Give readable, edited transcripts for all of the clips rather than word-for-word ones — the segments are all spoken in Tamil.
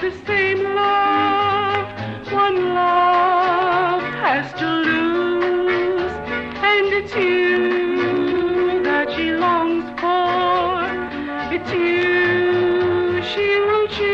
the same love, one love has to lose, and it's you that she longs for, it's you she will choose.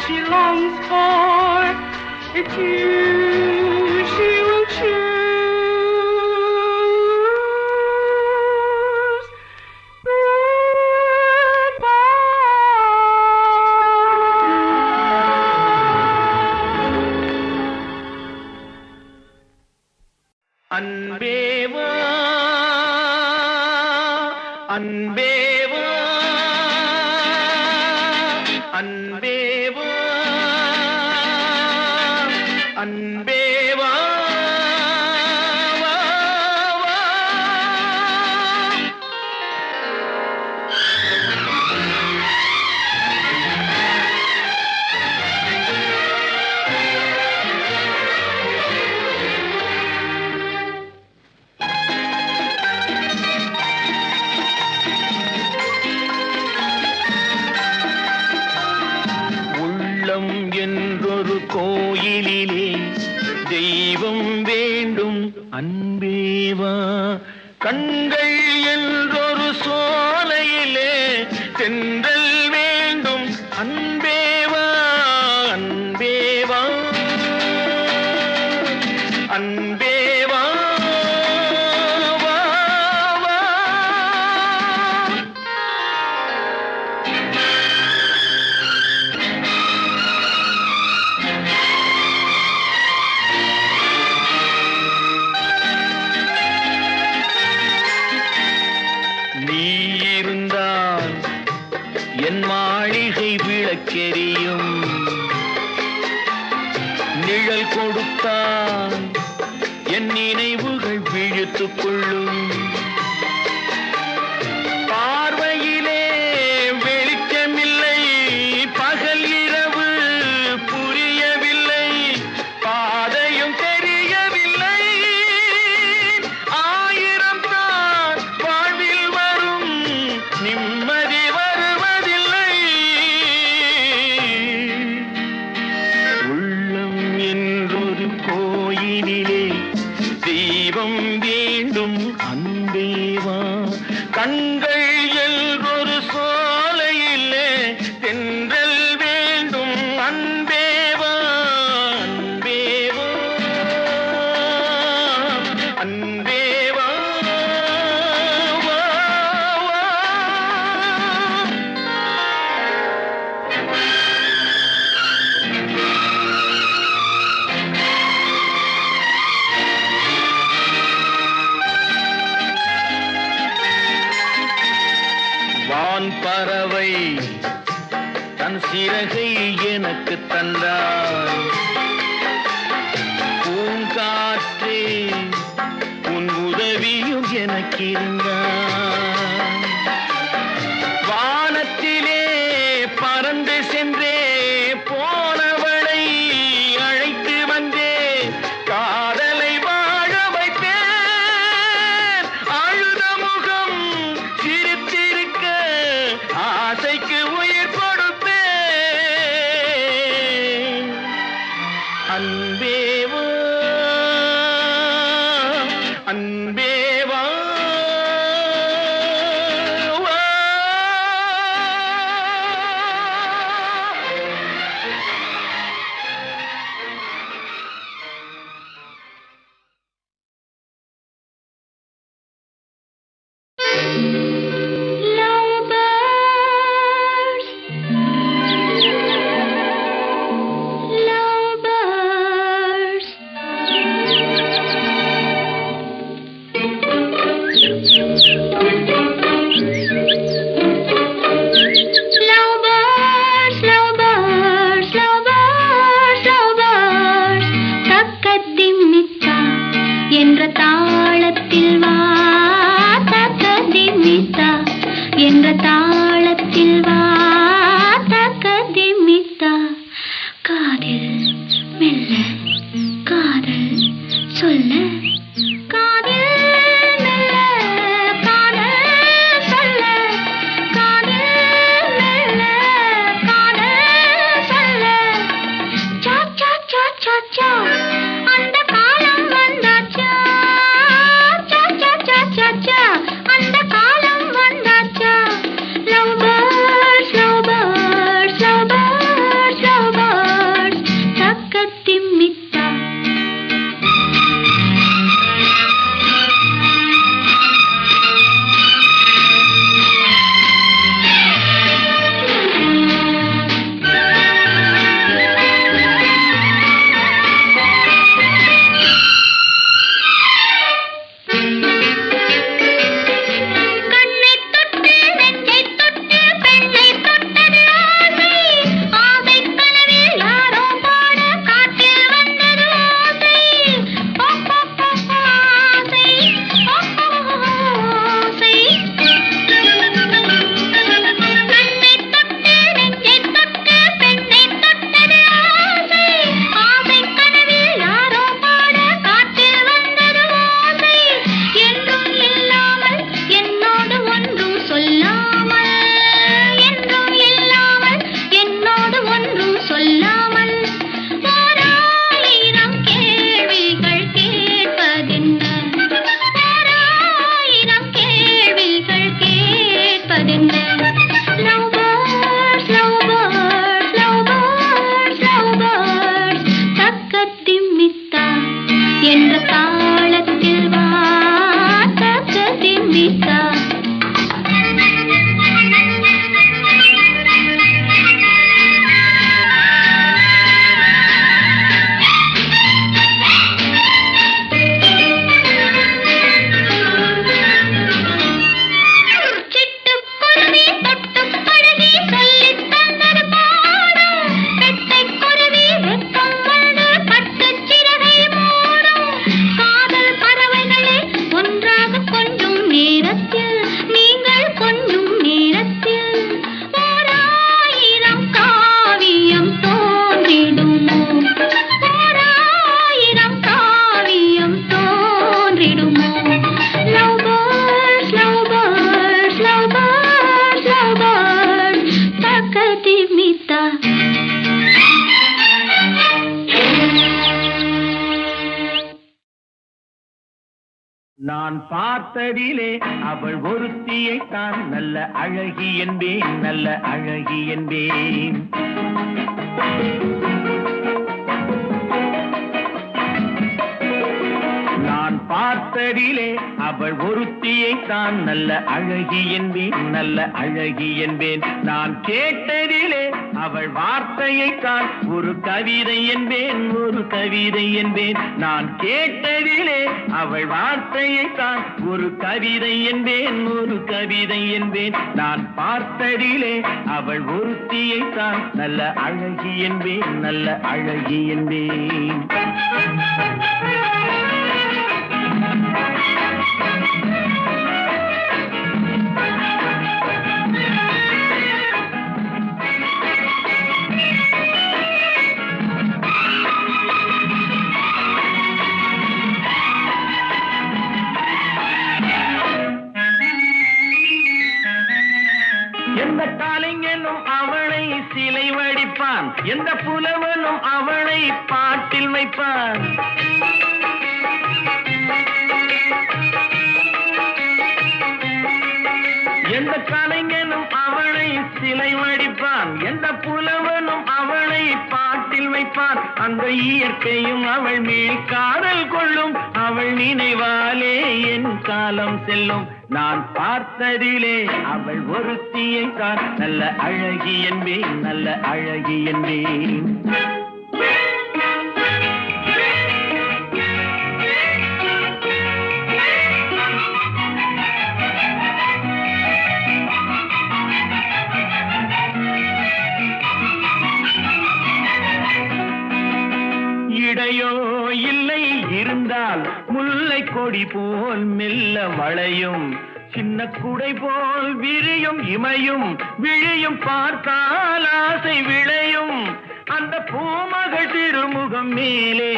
She longs for, it's you she will choose. Goodbye. அன்பேவா அன்பேவா அன்பேவா அன்பேவா என்றொரு கோயிலிலே தெய்வம் வேண்டும் அன்பேவா, கண்கள் என்றொரு சோலையிலே தென்றல் வேண்டும் அன்பேவா அன்பேவா அன்பேவா. என் மாளிகை விளக்கெரியும், நிழல் கொடுத்தான் என் நினைவுகள் விழித்துக் கொள்ளும், பார்வையிலே வெளிச்சமில்லை பகல் இரவு புரியவில்லை, பாதையும் தெரியவில்லை, ஆயிரம் தான் வாழ்வில் வரும் நிம்மதி தெய்வம் வேண்டும் அன்பேவா, கண்கள் எல்லொரு சோலையிலே தென்றல் வேண்டும் அன்பேவா அன்பேவா அன்பேவா. சிறகை எனக்கு தந்தாய். பூங்காற்றே உன் உதவியும் எனக்கு இருந்தாய். வானத்திலே பறந்து சென்றே போனவளை அழைத்து வந்தே காதலை வாழ வைத்தேன். அழுத முகம் சிரித்திருக்க ஆசைக்கு உயிர் கொடுப்பேன். அன்பேவா அன்பேவா நான் பார்த்ததிலே அவள் ஒருத்தியை தான் நல்ல அழகி என்பேன், நல்ல அழகி என்பேன். நான் பார்த்ததிலே அவள் ஒருத்தியை தான் நல்ல அழகி என்பேன், நல்ல அழகி என்பேன். நான் கேட்டதிலே அவள் வார்த்தையைத்தான் ஒரு கவிதை என்பேன், ஒரு கவிதை என்பேன். நான் கேட்டதிலே அவள் வார்த்தையைத்தான் ஒரு கவிதை என்பேன், ஒரு கவிதை என்பேன். நான் பார்த்ததிலே அவள் ஒருத்தியைத்தான் நல்ல அழகி என்பேன், நல்ல அழகி என்பேன். எந்த காலைஞனும் அவளை சிலை வடிப்பான், எந்த புலவனும் அவளை பாட்டில் வைப்பான். எந்த கலைஞனும் அவளை சிலை வடிப்பான், எந்த புலவனும் அவளை பாட்டில் வைப்பான். அந்த இயற்கையும் அவள் மேல் காதல் கொள்ளும், அவள் நினைவாலே என் காலம் செல்லும். நான் பார்த்ததிலே அவள் ஒருத்தியை தான் நல்ல அழகி என்பேன், நல்ல அழகி என்பேன். இடையோ இல்லை இருந்தால் முல்லை கொடி போல் மெல்ல வளையும், சின்ன குடை போல் விரியும் இமையும் விழியும் பார்த்தால் ஆசை விளையும். அந்த பூமகள் திருமுகம் மேலே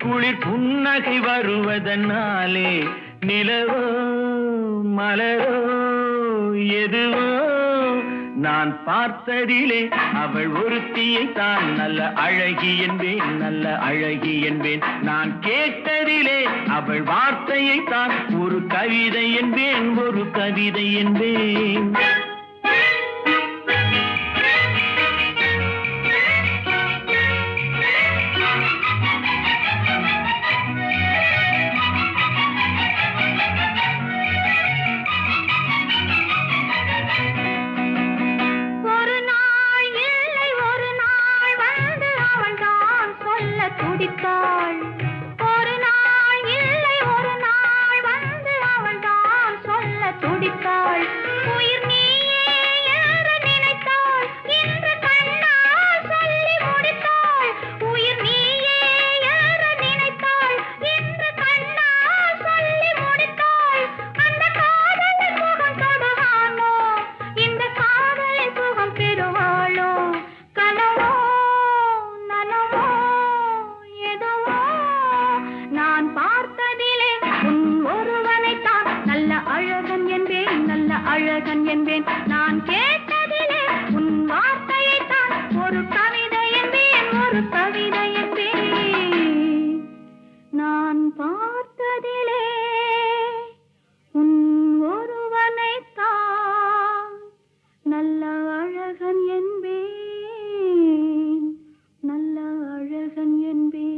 குளிர் புன்னகை வருவதனாலே நிலவோ மலரோ எதுவோ நான் பார்த்ததிலே அவள் ஒருத்தியை தான் நல்ல அழகி என்பேன், நல்ல அழகி என்பேன். நான் கேட்டதிலே அவள் வார்த்தையை தான் ஒரு கவிதை என்பேன், ஒரு கவிதை என்பேன். ஒரு நாள் இல்லை ஒரு நாள் வந்து அவள் தான் சொல்ல துடித்தாள். உயிர் நீயே என்று நினைத்தாள், இன்று கண்ணால் சொல்லி முடித்தாள். உயிர் நீயே என்று நினைத்தாள், இன்று கண்ணால் சொல்லி முடித்தாள். அந்த காதலின் சுகம் தொடுவானோ, இந்த காதலின் சுகம் பெறுவாளோ? கனவோ நனவோ நான் பார்த்ததிலே உன் ஒருவனைத்தான் நல்ல அழகன் என்பேன், நல்ல அழகன் என்பேன். நான் கேட்டதிலே உன் வார்த்தையைத்தான் ஒரு கவிதை என்பேன், ஒரு கவிதை என்பேன். நான் பார்த்ததிலே உன் ஒருவனைத்தான் நல்ல அழகன் என்பேன், நல்ல அழகன் என்பேன்.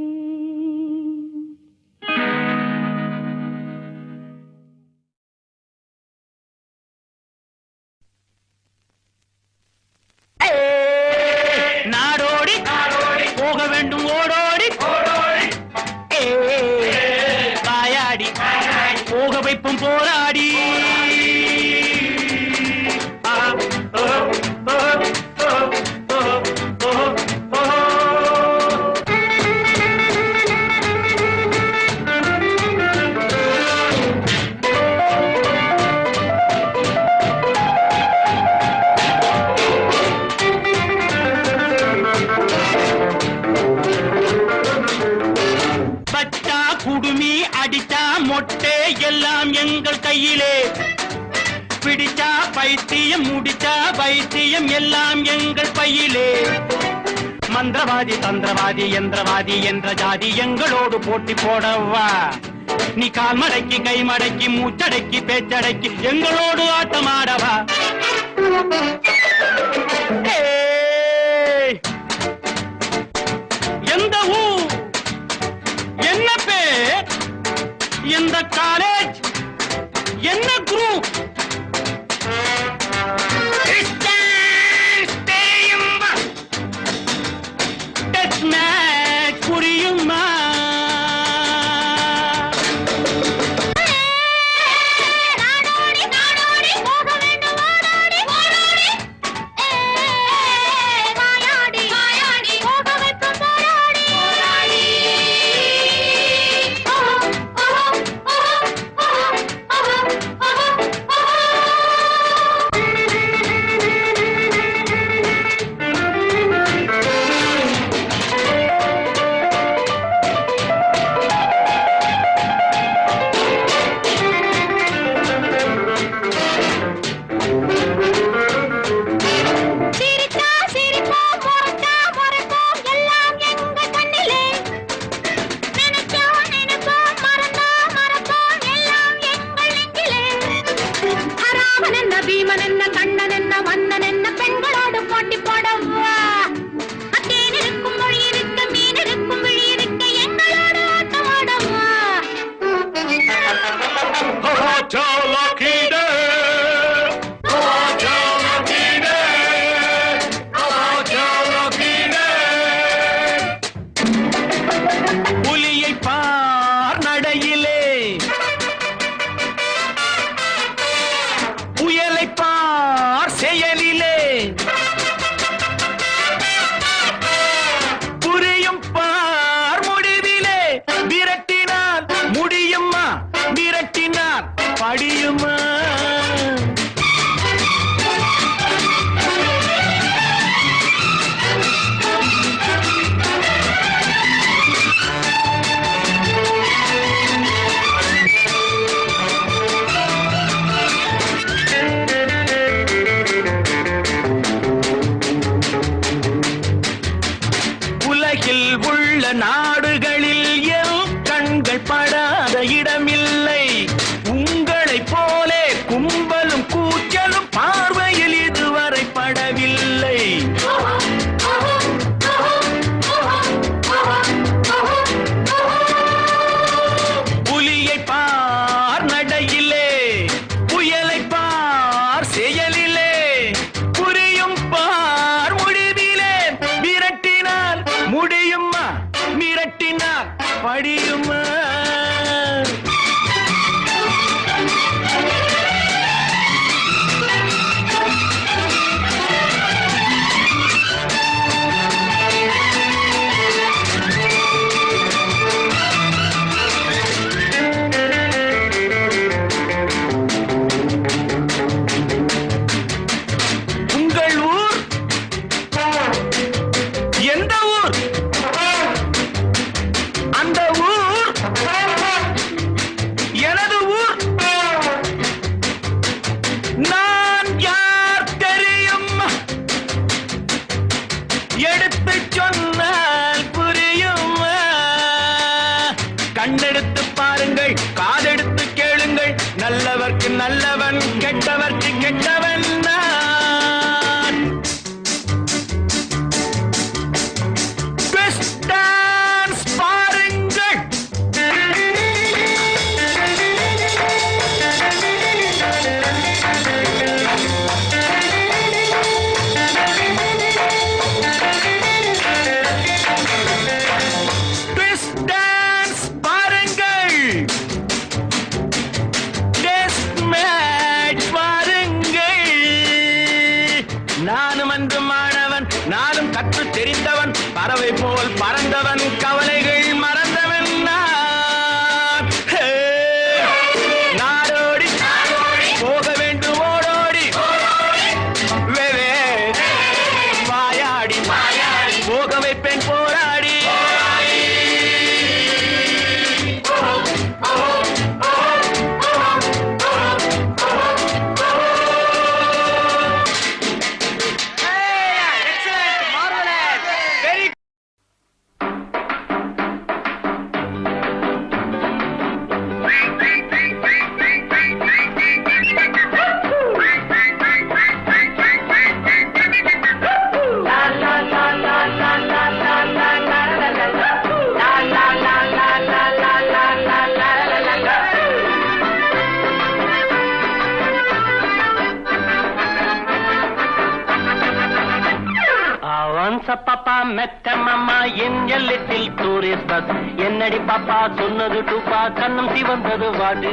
நாடோடி போக வேண்டும் ஓடோடி, வாயாடி போக வைப்பும் போராடி. குடுமி அடிச்சா மொட்டை எல்லாம் எங்கள் கையிலே, பிடிச்சா பைத்தியம் முடிச்சா வைத்தியம் எல்லாம் எங்கள் பையிலே. மந்திரவாதி தந்திரவாதி யந்திரவாதி என்ற ஜாதி எங்களோடு போட்டி போடவா? நீ கால் மடக்கி கை மடக்கி மூச்சடக்கி பேச்சடக்கி எங்களோடு ஆட்டமாடவா? எந்த ஊர், என்ன பேர், எந்த காலேஜ், என்ன குரூப்? இடமில்லை. உங்களைப் போலே கும்பலும் கூச்சலும் பார்வையில் இதுவரை படவில்லை. புலியை பார் நடையிலே, புயலை பார் செயலிலே, புரியும் பார் முடிவிலே. மிரட்டினால் முடியுமா, மிரட்டினால் படியுமா? உங்கள் ஊர் எந்த ஊர்? அந்த ஊர் எனது ஊர். நான் யார் தெரியும்? எடுத்துச் சொன்னால் புரியும். கண்ணெடுத்து பாருங்கள், காதெடுத்து கேளுங்கள். நல்லவர்க்கு நல்லவன், கெட்டவர்க்கு கெட்டவன் நான். Twist dance பாருங்கள். Twist dance பாருங்கள். Test match பாருங்கள். நானும் அன்று மாணவன், நானும் கற்று தெரிந்தவன். பறவை போல் பறந்தவன், கவலைகள் மறந்தவன் நான். ஹே! நாடோடி போக வேண்டும் ஓடோடி. வெவே வாயாடி போக வைப்பேன் போராடி. Very Once a papa met a mama in a little tourist bus. என்னடி பாப்பா சொன்னது டூப்பா, கண்ணம் சிவந்தது வாட்டு.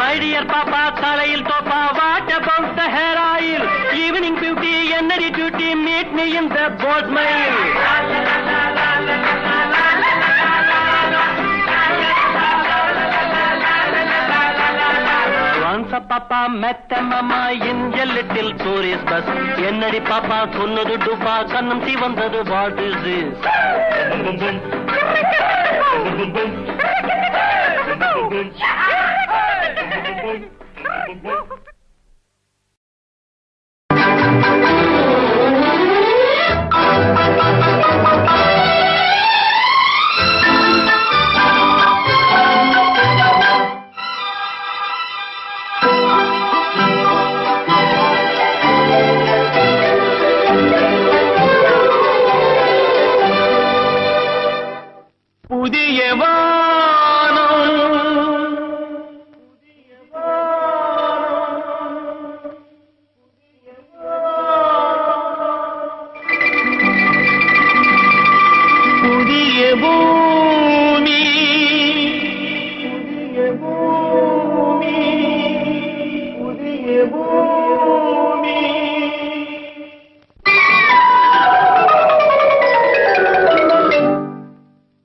My dear papa, தலையில் தோப்பா, what about the hair oil? Evening beauty, என்னடி duty, meet me in the boat mile. Once a papa met a mama in a little tourist bus. என்னடி பாப்பா சொன்னது டூப்பா, கண்ணம் சிவந்தது what is this? புதிய வானம், புதிய பூமி, புதிய பூமி.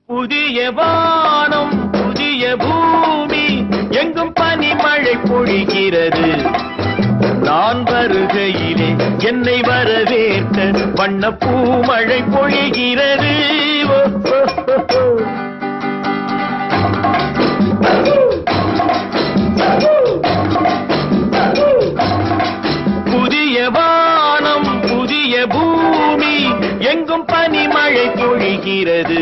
புதிய வானம், புதிய பூமி, எங்கும் பனிமழை பொழிகிறது. நான் வருகையிலே என்னை வரவேற்க வண்ண பூமழை பொழிகிறது. ஓ, ஓ, ஓ, ஓ. புதிய வானம், புதிய பூமி எங்கும் பனிமழை பொழிகிறது.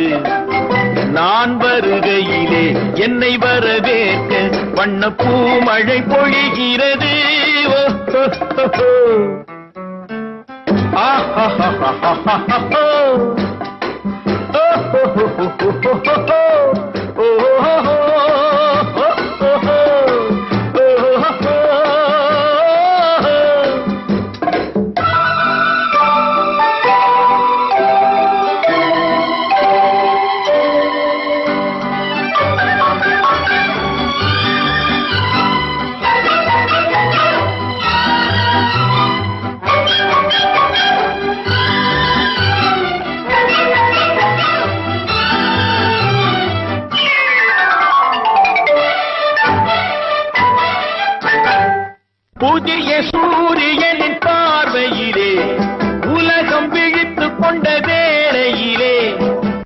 நான் வருகையிலே என்னை வரவேற்க வண்ண பூமழை பொழிகிறது. புதிய சூரியனின் பார்வையிலே உலகம் விழித்துக் கொண்ட வேளையிலே,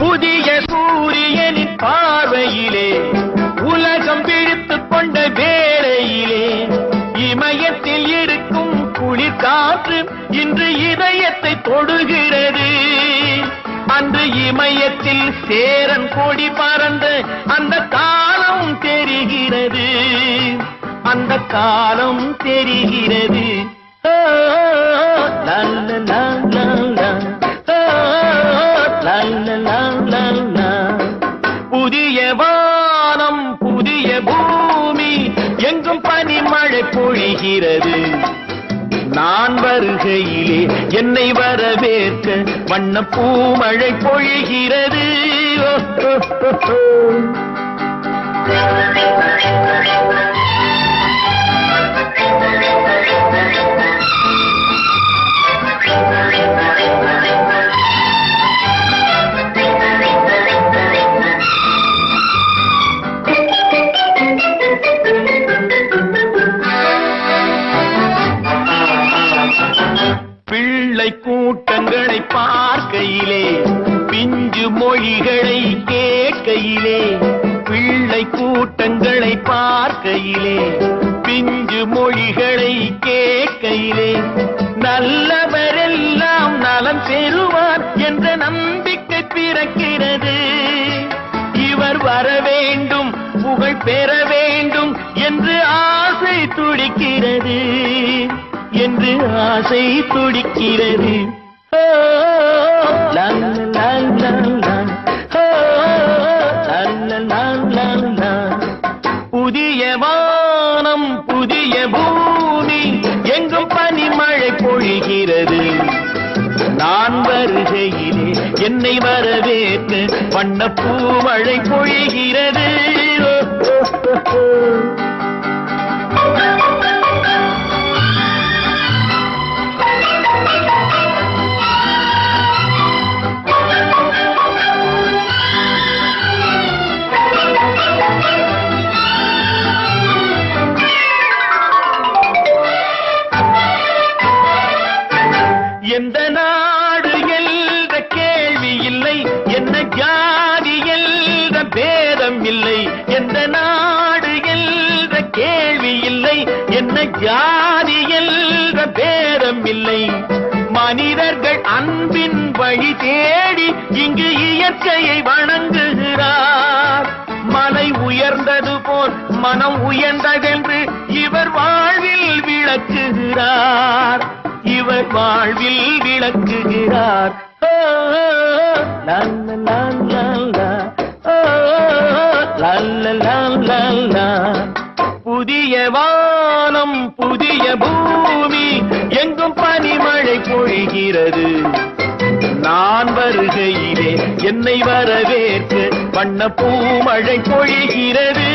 புதிய சூரியனின் பார்வையிலே உலகம் விழித்துக் கொண்ட வேளையிலே, இமயத்தில் இருக்கும் குளிர் காற்று இன்று இதயத்தை தொடுகிறது. அன்று இமயத்தில் சேரன் கொடி பறந்த அந்த காலம் தெரிகிறது, அந்த காலம் தெரிகிறது. புதிய வானம் புதிய பூமி எங்கும் பனிமழை பொழிகிறது. நான் வருகையிலே என்னை வரவேற்க வண்ண பூமழை பொழிகிறது. பிள்ளை கூட்டங்களை பார்க்கையிலே பிஞ்சு மொழிகளை கேட்கையிலே, பிள்ளை கூட்டங்களை பார்க்கையிலே பிஞ்சு மொழிகளை கேட்கையிலே, நல்லவரெல்லாம் நலம் பெறுவார் என்ற நம்பிக்கை பிறக்கிறது. இவர் வர வேண்டும் புகழ் பெற வேண்டும் என்று ஆசை துடிக்கிறது, என்று ஆசை துடிக்கிறது. புதிய வானம் புதிய பூமி எங்கும் பனிமழை பொழிகிறது. நான் வருகையிலே என்னை வரவேற்று வண்ண பூமழை பொழிகிறது. எந்த நாடு என்ற கேள்வி இல்லை, என்ன ஜாதி என்ற பேதம் இல்லை. எந்த நாடு என்ற கேள்வி இல்லை, என்ன ஜாதி என்ற பேதம் இல்லை. மனிதர்கள் அன்பின் வழி தேடி இங்கு இயற்கையை வணங்குகிறார். மலை உயர்ந்தது போல் மனம் உயர்ந்ததென்று இவர் வாழ்வில் விளக்குகிறார், இவர் வாழ்வில் விளக்குகிறார். புதிய வானம் புதிய பூமி எங்கும் பனிமழை பொழிகிறது. நான் வருகையிலே என்னை வரவேற்று வண்ண பூமழை பொழிகிறது.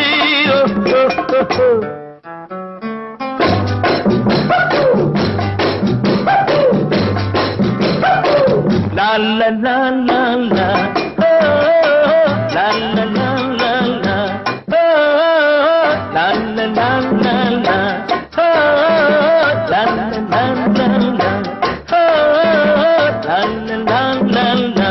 La la la la la, oh, la la la la la, oh, la la la la la, oh, la la la la la, oh, la la la la la.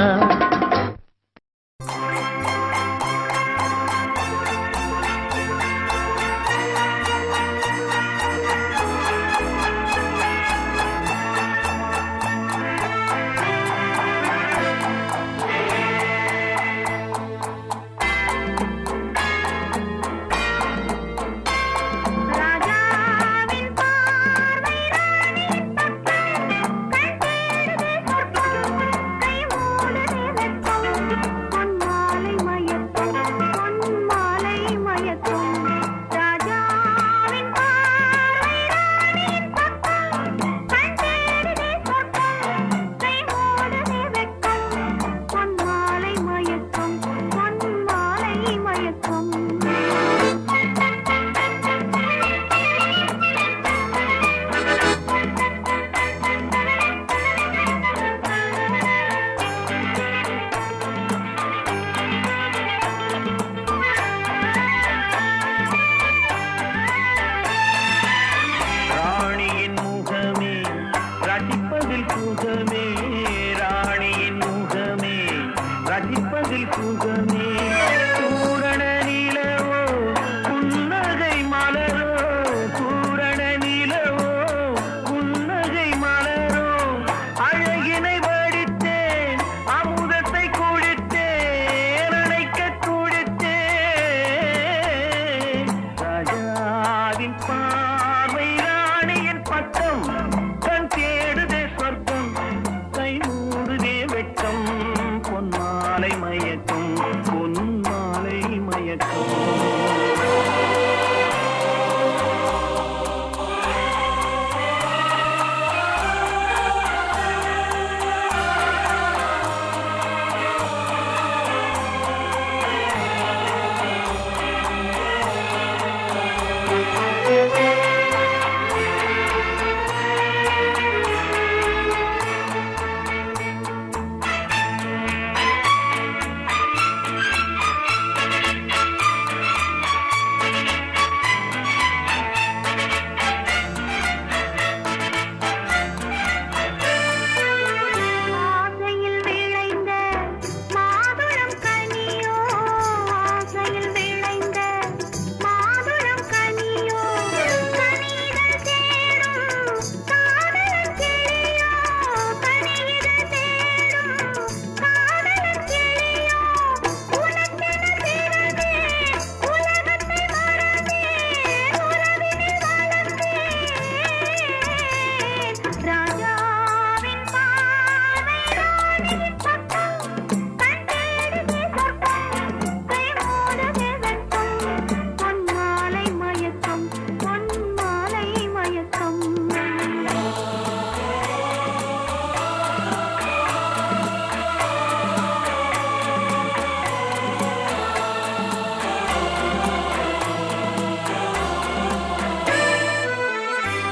பொன்மாலை மயக்கம் பொன்மாலை மயக்கம்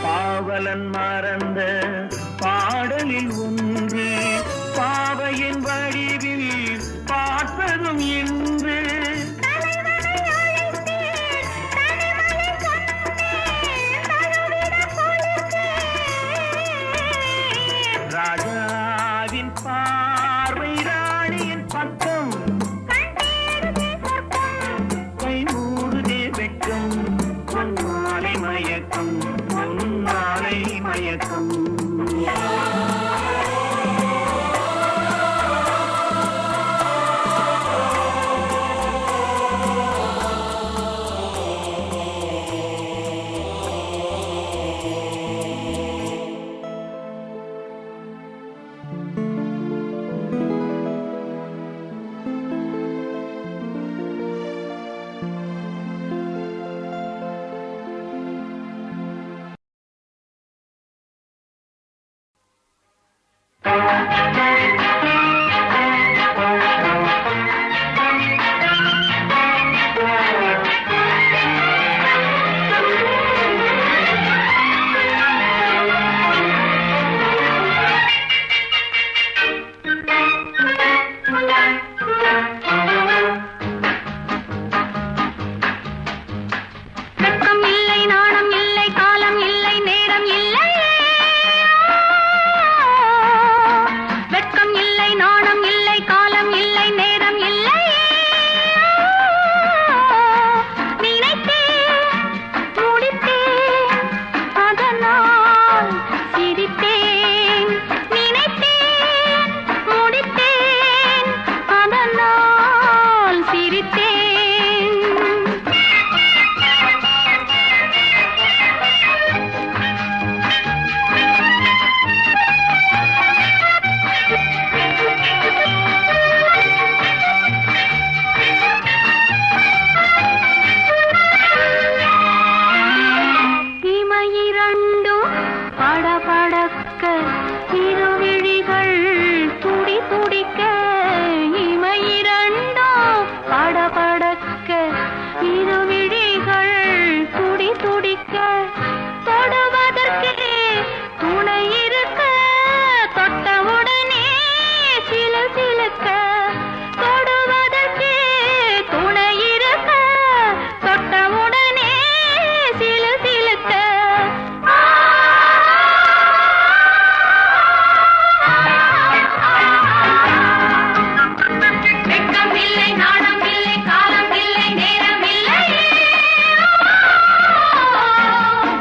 பாவலன் மறந்த பாடலில் ஒன்று பாவையின் வடிவில் பார்ப்பதும் இன்று ராஜாவின் பார்வை ராணியின் பக்கம் கை மூடுதே வெட்கம் பொன்மாலை மயக்கம் பொன்மாலை மயக்கம் வெட்கம் இல்லை நாணம் இல்லை காலம் இல்லை நேரம் இல்லை வெட்கம் இல்லை நாணம் இல்லை காலம் இல்லை நேரம் இல்லை நினைத்தேன் முடித்தேன் அதனால் சிரித்தேன் நினைத்தேன் முடித்தேன் அதனால் சிரித்தேன் இமையிரண்டும் படபடக்க இருவிழிகள் துடி துடிக்க இமையிரண்டும் படபடக்க இருவிழிகள் துடி துடிக்க தொடுவதற்கே துணை இருக்க தொட்டவுடனே சிலு சிலுக்க தொடுவதற்கே துணை இருக்க தொட்டவுடனே சிலு சிலுக்க வெட்கம் இல்லை நாணம் இல்லை காலம் இல்லை நேரம் இல்லை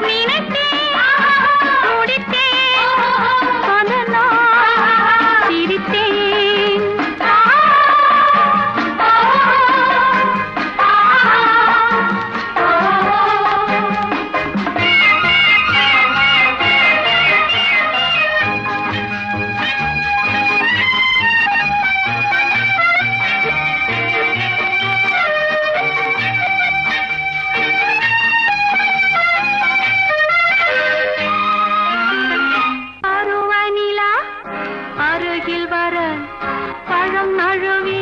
நினைத்தேன் முடித்தேன் அதனால் சிரித்தேன் அருவநிலா அருகில் வர பழம் நழுவி